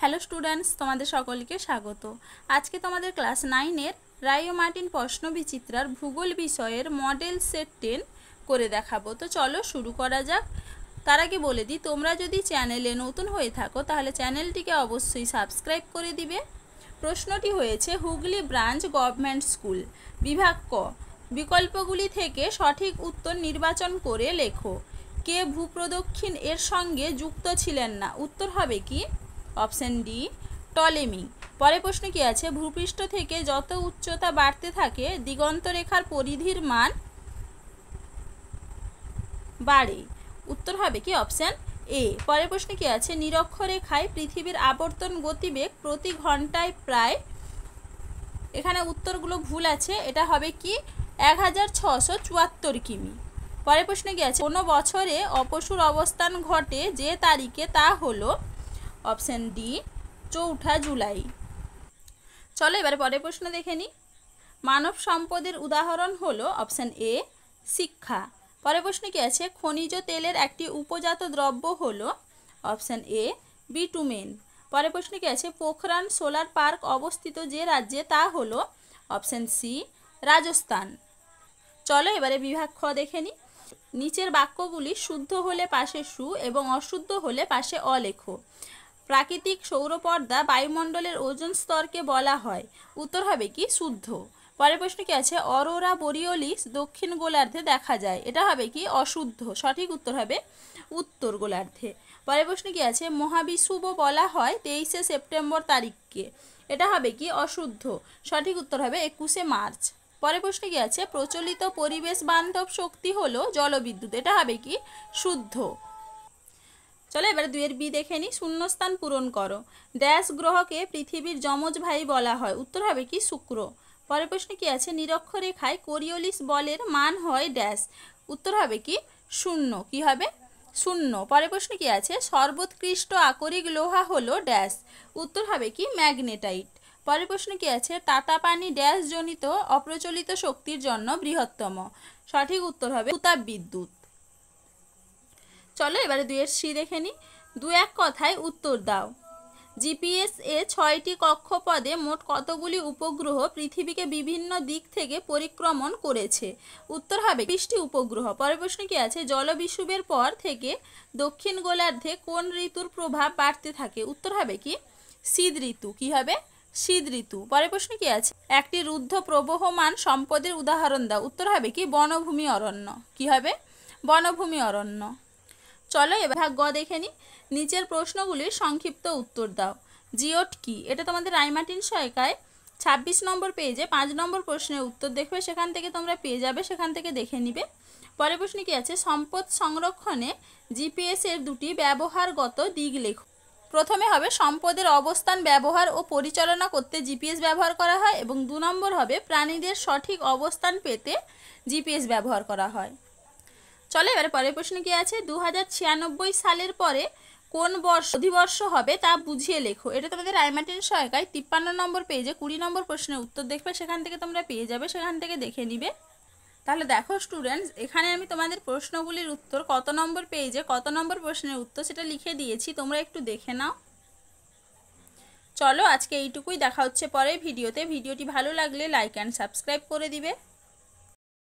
Hello students, তোমাদের সকলকে স্বাগত। আজকে তোমাদের ক্লাস 9-এর রায় ও মার্টিন প্রশ্নবিচিত্রার ভূগোল বিষয়ের মডেল সেট 10 করে দেখাবো। তো চলো শুরু করা যাক। তার আগে বলে দিই, তোমরা যদি চ্যানেলে নতুন হয়ে থাকো তাহলে চ্যানেলটিকে অবশ্যই সাবস্ক্রাইব করে দিবে। প্রশ্নটি হয়েছে হুগলি ব্রাঞ্চ গভর্নমেন্ট স্কুল, বিভাগ ক। বিকল্পগুলি থেকে সঠিক উত্তর নির্বাচন করে লেখো। কে ভূপ্রদক্ষিণ এর সঙ্গে যুক্ত ছিলেন না? উত্তর হবে কি? Option D, Ptolemy. পরের প্রশ্ন কি আছে? ভূপৃষ্ঠ থেকে যত উচ্চতা বাড়তে থাকে দিগন্ত রেখার পরিধির মান বাড়ে। উত্তর হবে কি? Option A. পরের প্রশ্ন কি আছে? নিরক্ষরেখায় পৃথিবীর আবর্তন গতিবেগ প্রতি ঘন্টায় প্রায়, এখানে উত্তরগুলো ভুল আছে, এটা হবে কি? 1674 কিমি। পরের প্রশ্ন কি আছে? কোনো বছরে অপসূর অবস্থান ঘটে যে তারিখে, তা হলো অপশন ডি, 4 জুলাই। চলো এবারে পরের প্রশ্ন দেখে নিই। মানব সম্পদের উদাহরণ হলো অপশন এ, শিক্ষা। পরের প্রশ্ন কি আছে? খনিজ তেলের একটি উপজাত দ্রব্য হলো অপশন এ, বিটুমেন। পরের প্রশ্ন কি আছে? পোখরান সোলার পার্ক অবস্থিত যে রাজ্যে, তা হলো অপশন সি, রাজস্থান। চলো এবারে বিভাগ খ দেখে নিই। নিচের বাক্যগুলি শুদ্ধ হলে পাশে সু এবং অশুদ্ধ হলে পাশে অ লেখো। প্রাকৃতিক সৌরপর্দা বায়ুমণ্ডলের ওজোন স্তরকে বলা হয়। উত্তর হবে কি? শুদ্ধ। পরের প্রশ্ন কি আছে? অরোরা বোরিওলিস দক্ষিণ গোলার্ধে দেখা যায়। এটা হবে কি? অশুদ্ধ। সঠিক উত্তর হবে উত্তর গোলার্ধে। পরের প্রশ্ন কি আছে? মহাবিষুব বলা হয় 23শে সেপ্টেম্বর তারিখকে। এটা হবে কি? অশুদ্ধ। সঠিক উত্তর হবে 21শে মার্চ। পরের প্রশ্ন কি আছে? প্রচলিত পরিবেশ বান্ধব শক্তি হলো জলবিদ্যুৎ। এটা হবে কি? শুদ্ধ। চলো এবারে 2-এর বি দেখে নিই। শূন্যস্থান পূরণ করো। ড্যাশ গ্রহকে পৃথিবীর যমজ ভাই বলা হয়। উত্তর হবে কি? শুক্র। পরের প্রশ্ন কি আছে? নিরক্ষরেখায় কোরিওলিস বলের মান হয় ড্যাশ। উত্তর হবে কি? 0। কি হবে? 0। পরের প্রশ্ন কি আছে? সর্বোৎকৃষ্ট আকরিক লোহা হলো ড্যাশ। উত্তর হবে কি? ম্যাগনেটাইট। পরের প্রশ্ন কি আছে? তাতাপানি ড্যাশ জনিত অপ্রচলিত শক্তির জন্য বৃহত্তম। সঠিক উত্তর হবে উত্তাপ বিদ্যুৎ। চলো এবারে 2-এর সি দেখে নিই। 2-1 কথায় উত্তর দাও। জিপিএস এ 6টি কক্ষপথে মোট কতগুলি উপগ্রহ পৃথিবীকে বিভিন্ন দিক থেকে পরিক্রমণ করেছে? উত্তর হবে 20টি উপগ্রহ। পরের প্রশ্ন কি আছে? জলবিষুবের পর থেকে দক্ষিণ গোলার্ধে কোন ঋতুর প্রভাব বাড়তে থাকে? উত্তর হবে কি? শীত ঋতু। কি হবে? শীত ঋতু। পরের প্রশ্ন কি আছে? একটি রুদ্ধ প্রবহমান সম্পদের উদাহরণ দাও। উত্তর হবে কি? বনভূমি অরণ্য। কি হবে? বনভূমি অরণ্য। চলো এবার ভাগ গ দেখে নিই। নিচের প্রশ্নগুলির সংক্ষিপ্ত উত্তর দাও। জিওট কি? এটা তোমাদের রায় মার্টিন সহায়িকায় 26 নম্বর পেজে 5 নম্বর প্রশ্নের উত্তর দেখবে, সেখান থেকে তোমরা পেয়ে যাবে, সেখান থেকে দেখে নিবে। পরের প্রশ্ন কি আছে? সম্পদ সংরক্ষণে জিপিএস এর দুটি ব্যবহারগত দিক লেখো। প্রথমে হবে সম্পদের অবস্থান ব্যবহার ও পরিচালনা করতে জিপিএস ব্যবহার করা হয়, এবং 2 নম্বর হবে প্রাণীদের সঠিক অবস্থান পেতে জিপিএস ব্যবহার করা হয়। চলো এবারে পরের প্রশ্ন কি আছে? 2096 সালের পরে কোন অধিবর্ষ হবে তা বুঝিয়ে লেখো। এটা তোমাদের রায় মার্টিন সহায়িকায় 53 নম্বর পেজে 20 নম্বর প্রশ্নের উত্তর দেখবে, সেখান থেকে তোমরা পেয়ে যাবে, সেখান থেকে দেখে নিবে। তাহলে দেখো স্টুডেন্টস, এখানে আমি তোমাদের প্রশ্নগুলির উত্তর কত নম্বর পেজে কত নম্বর প্রশ্নের উত্তর সেটা লিখে দিয়েছি, তোমরা একটু দেখে নাও। চলো আজকে এইটুকুই, দেখা হচ্ছে পরের ভিডিওতে। ভিডিওটি ভালো লাগলে লাইক অ্যান্ড সাবস্ক্রাইব করে দিবে।